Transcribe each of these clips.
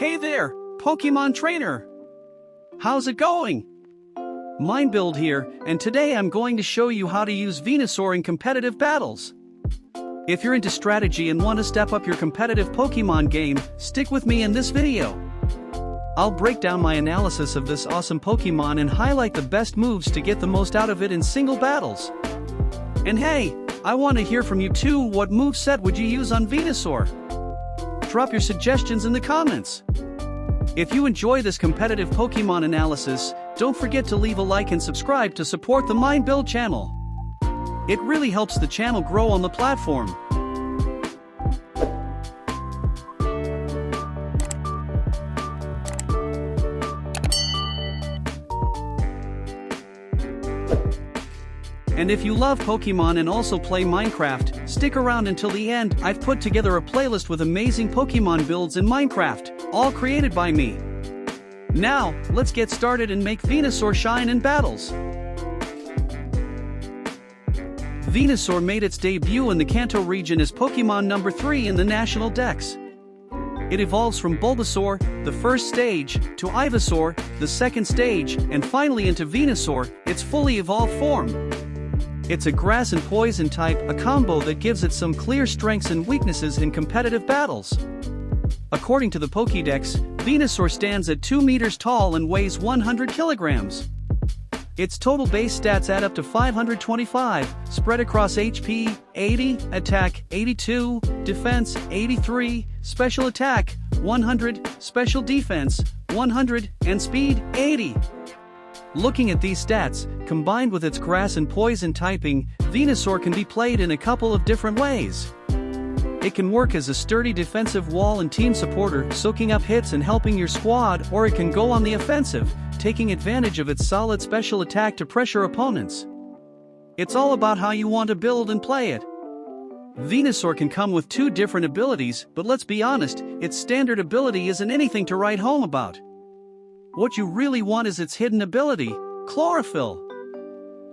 Hey there, Pokemon trainer! How's it going? Minebuild here, and today I'm going to show you how to use Venusaur in competitive battles. If you're into strategy and want to step up your competitive Pokemon game, stick with me in this video. I'll break down my analysis of this awesome Pokemon and highlight the best moves to get the most out of it in single battles. And hey, I want to hear from you too. What moveset would you use on Venusaur? Drop your suggestions in the comments. If you enjoy this competitive Pokemon analysis, don't forget to leave a like and subscribe to support the Minebuild channel. It really helps the channel grow on the platform. And if you love Pokemon and also play Minecraft, stick around until the end. I've put together a playlist with amazing Pokemon builds in Minecraft, all created by me. Now, let's get started and make Venusaur shine in battles. Venusaur made its debut in the Kanto region as Pokemon number 3 in the National Dex. It evolves from Bulbasaur, the first stage, to Ivysaur, the second stage, and finally into Venusaur, its fully evolved form. It's a grass and poison type, a combo that gives it some clear strengths and weaknesses in competitive battles. According to the Pokédex, Venusaur stands at 2 meters tall and weighs 100 kilograms. Its total base stats add up to 525, spread across HP, 80, attack, 82, defense, 83, special attack, 100, special defense, 100, and speed, 80. Looking at these stats, combined with its grass and poison typing, Venusaur can be played in a couple of different ways. It can work as a sturdy defensive wall and team supporter, soaking up hits and helping your squad, or it can go on the offensive, taking advantage of its solid special attack to pressure opponents. It's all about how you want to build and play it. Venusaur can come with 2 different abilities, but let's be honest, its standard ability isn't anything to write home about. What you really want is its hidden ability, Chlorophyll.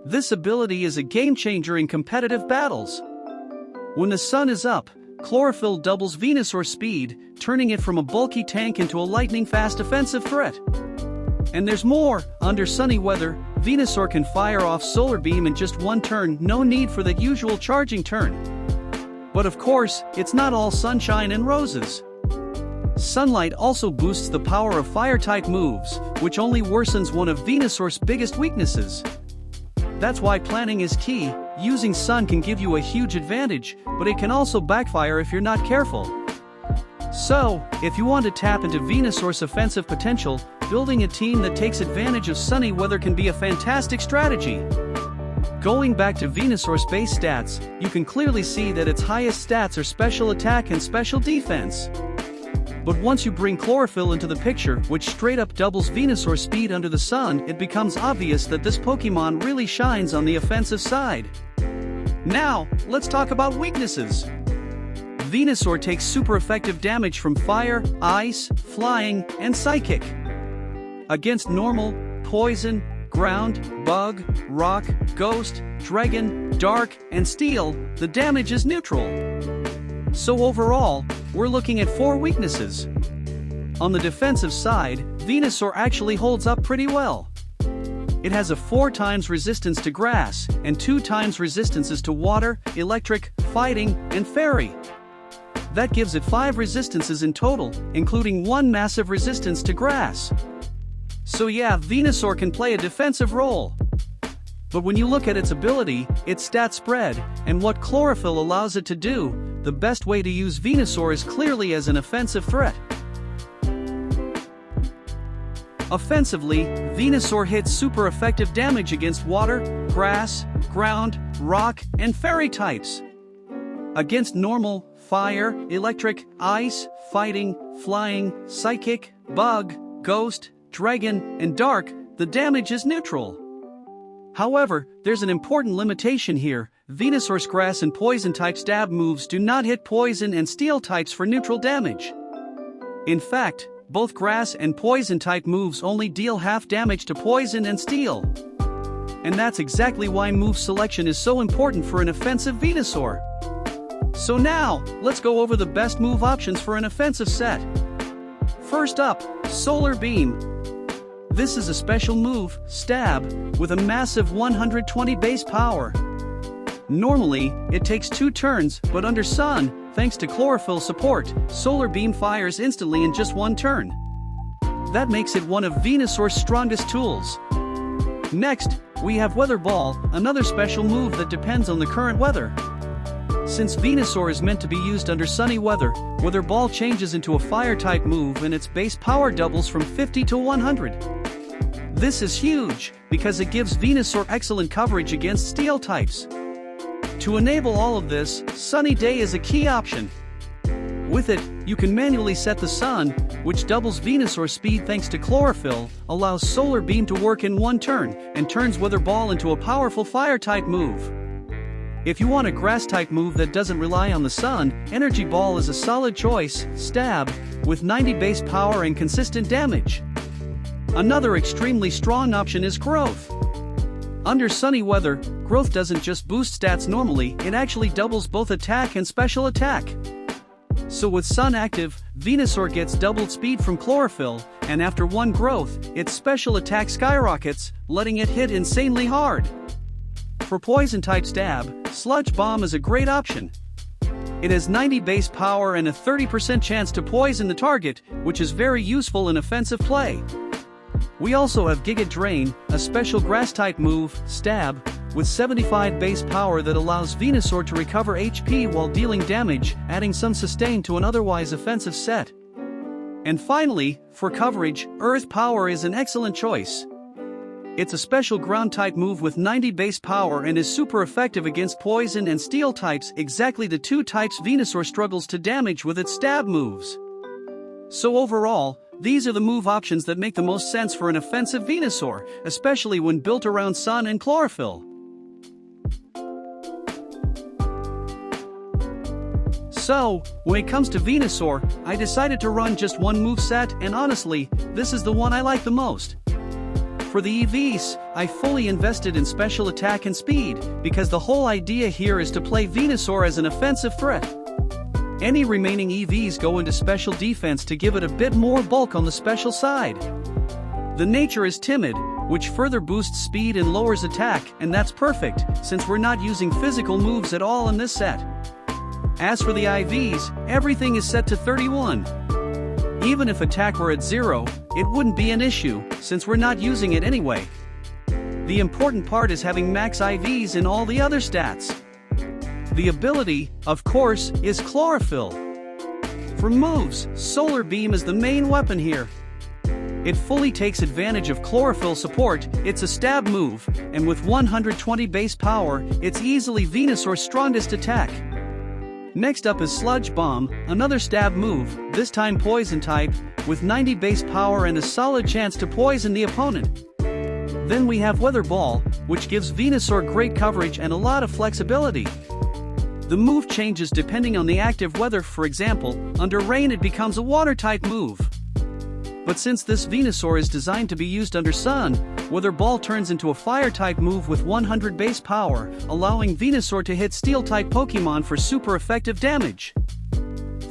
This ability is a game changer in competitive battles. When the sun is up, Chlorophyll doubles Venusaur's speed, turning it from a bulky tank into a lightning-fast offensive threat. And there's more. Under sunny weather, Venusaur can fire off Solar Beam in just 1 turn, no need for that usual charging turn. But of course, it's not all sunshine and roses. Sunlight also boosts the power of Fire-type moves, which only worsens one of Venusaur's biggest weaknesses. That's why planning is key. Using Sun can give you a huge advantage, but it can also backfire if you're not careful. So, if you want to tap into Venusaur's offensive potential, building a team that takes advantage of sunny weather can be a fantastic strategy. Going back to Venusaur's base stats, you can clearly see that its highest stats are special attack and special defense. But once you bring Chlorophyll into the picture, which straight up doubles Venusaur's speed under the sun, it becomes obvious that this Pokemon really shines on the offensive side. Now, let's talk about weaknesses. Venusaur takes super effective damage from fire, ice, flying, and psychic. Against normal, poison, ground, bug, rock, ghost, dragon, dark, and steel, the damage is neutral. So overall, we're looking at 4 weaknesses. On the defensive side, Venusaur actually holds up pretty well. It has a 4 times resistance to grass, and 2 times resistances to water, electric, fighting, and fairy. That gives it 5 resistances in total, including 1 massive resistance to grass. So yeah, Venusaur can play a defensive role. But when you look at its ability, its stat spread, and what Chlorophyll allows it to do, the best way to use Venusaur is clearly as an offensive threat. Offensively, Venusaur hits super effective damage against water, grass, ground, rock, and fairy types. Against normal, fire, electric, ice, fighting, flying, psychic, bug, ghost, dragon, and dark, the damage is neutral. However, there's an important limitation here. Venusaur's grass and poison type stab moves do not hit poison and steel types for neutral damage. In fact, both grass and poison type moves only deal half damage to poison and steel. And that's exactly why move selection is so important for an offensive Venusaur. So now, let's go over the best move options for an offensive set. First up, Solar Beam. This is a special move, Stab, with a massive 120 base power. Normally, it takes 2 turns, but under Sun, thanks to chlorophyll support, Solar Beam fires instantly in just 1 turn. That makes it one of Venusaur's strongest tools. Next, we have Weather Ball, another special move that depends on the current weather. Since Venusaur is meant to be used under sunny weather, Weather Ball changes into a fire-type move and its base power doubles from 50 to 100. This is huge, because it gives Venusaur excellent coverage against steel types. To enable all of this, Sunny Day is a key option. With it, you can manually set the sun, which doubles Venusaur's speed thanks to chlorophyll, allows Solar Beam to work in 1 turn, and turns Weather Ball into a powerful fire-type move. If you want a grass-type move that doesn't rely on the sun, Energy Ball is a solid choice, Stab, with 90 base power and consistent damage. Another extremely strong option is Growth. Under sunny weather, Growth doesn't just boost stats normally, it actually doubles both attack and special attack. So with Sun active, Venusaur gets doubled speed from chlorophyll, and after 1 growth, its special attack skyrockets, letting it hit insanely hard. For Poison-type Stab, Sludge Bomb is a great option. It has 90 base power and a 30% chance to poison the target, which is very useful in offensive play. We also have Giga Drain, a special grass-type move, Stab, with 75 base power that allows Venusaur to recover HP while dealing damage, adding some sustain to an otherwise offensive set. And finally, for coverage, Earth Power is an excellent choice. It's a special ground-type move with 90 base power and is super effective against poison and steel types, exactly the 2 types Venusaur struggles to damage with its stab moves. So overall, these are the move options that make the most sense for an offensive Venusaur, especially when built around sun and chlorophyll. So, when it comes to Venusaur, I decided to run just one moveset, and honestly, this is the one I like the most. For the EVs, I fully invested in special attack and speed, because the whole idea here is to play Venusaur as an offensive threat. Any remaining EVs go into special defense to give it a bit more bulk on the special side. The nature is timid, which further boosts speed and lowers attack, and that's perfect, since we're not using physical moves at all in this set. As for the IVs, everything is set to 31. Even if attack were at 0, it wouldn't be an issue, since we're not using it anyway. The important part is having max IVs in all the other stats. The ability, of course, is Chlorophyll. For moves, Solar Beam is the main weapon here. It fully takes advantage of chlorophyll support, it's a stab move, and with 120 base power, it's easily Venusaur's strongest attack. Next up is Sludge Bomb, another stab move, this time poison type, with 90 base power and a solid chance to poison the opponent. Then we have Weather Ball, which gives Venusaur great coverage and a lot of flexibility. The move changes depending on the active weather, for example, under rain it becomes a water-type move. But since this Venusaur is designed to be used under sun, Weather Ball turns into a fire-type move with 100 base power, allowing Venusaur to hit steel-type Pokémon for super effective damage.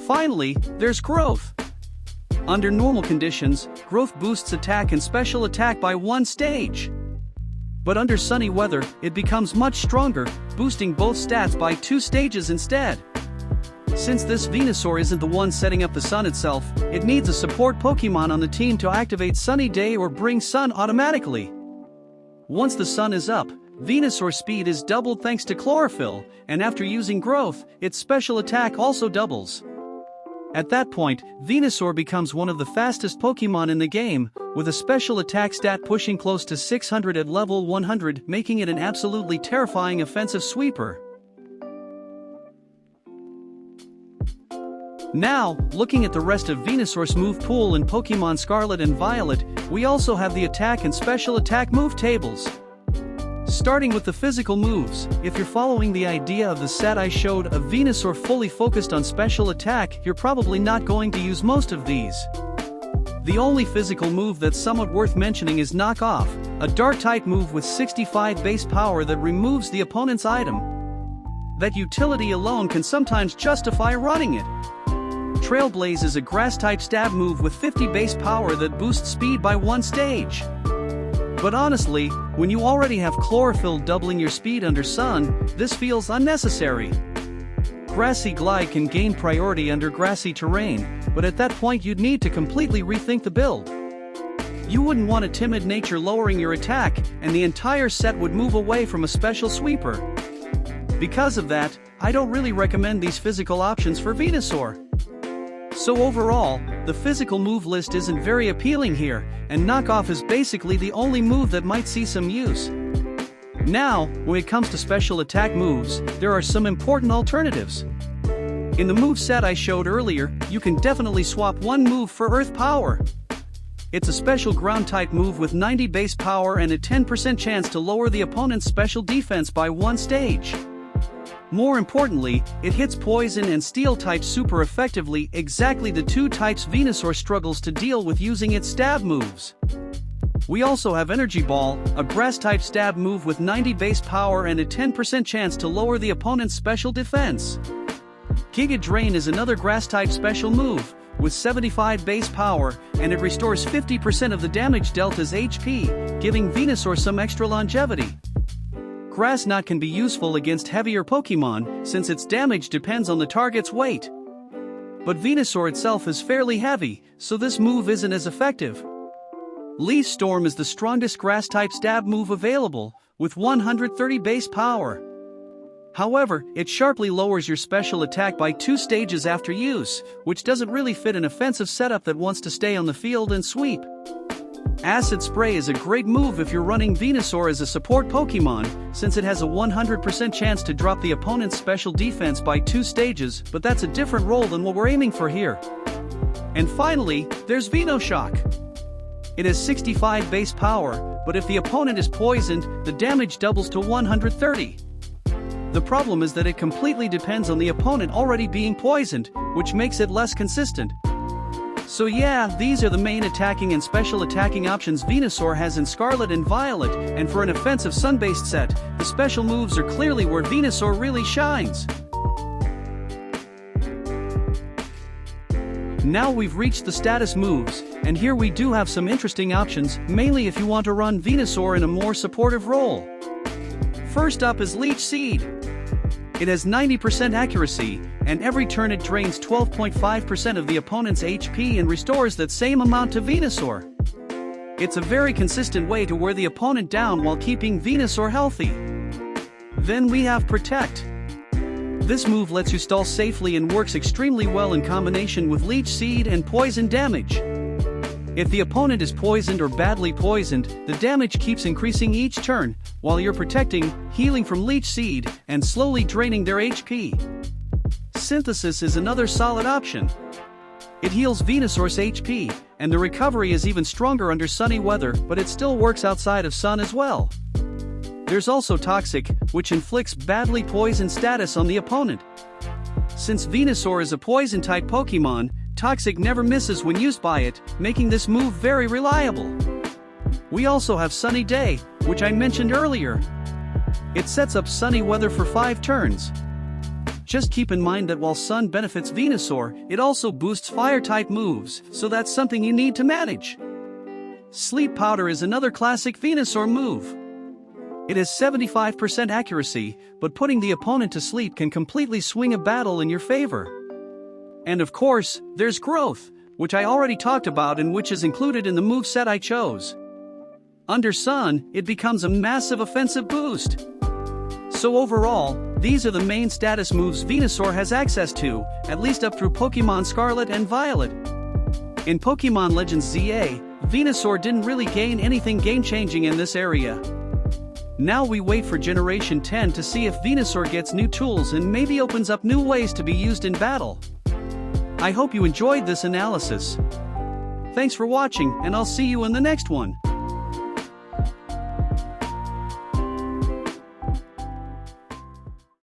Finally, there's Growth. Under normal conditions, Growth boosts attack and special attack by 1 stage. But under sunny weather, it becomes much stronger, boosting both stats by 2 stages instead. Since this Venusaur isn't the one setting up the sun itself, it needs a support Pokémon on the team to activate Sunny Day or bring sun automatically. Once the sun is up, Venusaur's speed is doubled thanks to Chlorophyll, and after using Growth, its special attack also doubles. At that point, Venusaur becomes one of the fastest Pokémon in the game, with a special attack stat pushing close to 600 at level 100, making it an absolutely terrifying offensive sweeper. Now, looking at the rest of Venusaur's move pool in Pokémon Scarlet and Violet, we also have the attack and special attack move tables. Starting with the physical moves, if you're following the idea of the set I showed of Venusaur fully focused on special attack, you're probably not going to use most of these. The only physical move that's somewhat worth mentioning is Knock Off, a dark-type move with 65 base power that removes the opponent's item. That utility alone can sometimes justify running it. Trailblaze is a grass-type stab move with 50 base power that boosts speed by 1 stage. But honestly, when you already have Chlorophyll doubling your speed under Sun, this feels unnecessary. Grassy Glide can gain priority under grassy terrain, but at that point you'd need to completely rethink the build. You wouldn't want a Timid Nature lowering your attack, and the entire set would move away from a special sweeper. Because of that, I don't really recommend these physical options for Venusaur. So overall, the physical move list isn't very appealing here, and Knockoff is basically the only move that might see some use. Now, when it comes to special attack moves, there are some important alternatives. In the move set I showed earlier, you can definitely swap one move for Earth Power. It's a special ground-type move with 90 base power and a 10% chance to lower the opponent's special defense by 1 stage. More importantly, it hits Poison and Steel types super effectively, exactly the 2 types Venusaur struggles to deal with using its stab moves. We also have Energy Ball, a grass-type stab move with 90 base power and a 10% chance to lower the opponent's special defense. Giga Drain is another grass-type special move, with 75 base power, and it restores 50% of the damage Delta's HP, giving Venusaur some extra longevity. Grass Knot can be useful against heavier Pokémon, since its damage depends on the target's weight. But Venusaur itself is fairly heavy, so this move isn't as effective. Leaf Storm is the strongest grass-type stab move available, with 130 base power. However, it sharply lowers your special attack by 2 stages after use, which doesn't really fit an offensive setup that wants to stay on the field and sweep. Acid Spray is a great move if you're running Venusaur as a support Pokémon, since it has a 100% chance to drop the opponent's special defense by 2 stages, but that's a different role than what we're aiming for here. And finally, there's Venoshock. It has 65 base power, but if the opponent is poisoned, the damage doubles to 130. The problem is that it completely depends on the opponent already being poisoned, which makes it less consistent. So yeah, these are the main attacking and special attacking options Venusaur has in Scarlet and Violet, and for an offensive Sun-based set, the special moves are clearly where Venusaur really shines. Now we've reached the status moves, and here we do have some interesting options, mainly if you want to run Venusaur in a more supportive role. First up is Leech Seed. It has 90% accuracy, and every turn it drains 12.5% of the opponent's HP and restores that same amount to Venusaur. It's a very consistent way to wear the opponent down while keeping Venusaur healthy. Then we have Protect. This move lets you stall safely and works extremely well in combination with Leech Seed and Poison damage. If the opponent is poisoned or badly poisoned, the damage keeps increasing each turn, while you're protecting, healing from Leech Seed, and slowly draining their HP. Synthesis is another solid option. It heals Venusaur's HP, and the recovery is even stronger under sunny weather, but it still works outside of sun as well. There's also Toxic, which inflicts badly poisoned status on the opponent. Since Venusaur is a poison-type Pokémon, Toxic never misses when used by it, making this move very reliable. We also have Sunny Day, which I mentioned earlier. It sets up sunny weather for 5 turns. Just keep in mind that while Sun benefits Venusaur, it also boosts Fire-type moves, so that's something you need to manage. Sleep Powder is another classic Venusaur move. It has 75% accuracy, but putting the opponent to sleep can completely swing a battle in your favor. And of course, there's Growth, which I already talked about and which is included in the move set I chose. Under Sun, it becomes a massive offensive boost. So overall, these are the main status moves Venusaur has access to, at least up through Pokémon Scarlet and Violet. In Pokémon Legends ZA, Venusaur didn't really gain anything game-changing in this area. Now we wait for Generation 10 to see if Venusaur gets new tools and maybe opens up new ways to be used in battle. I hope you enjoyed this analysis. Thanks for watching, and I'll see you in the next one.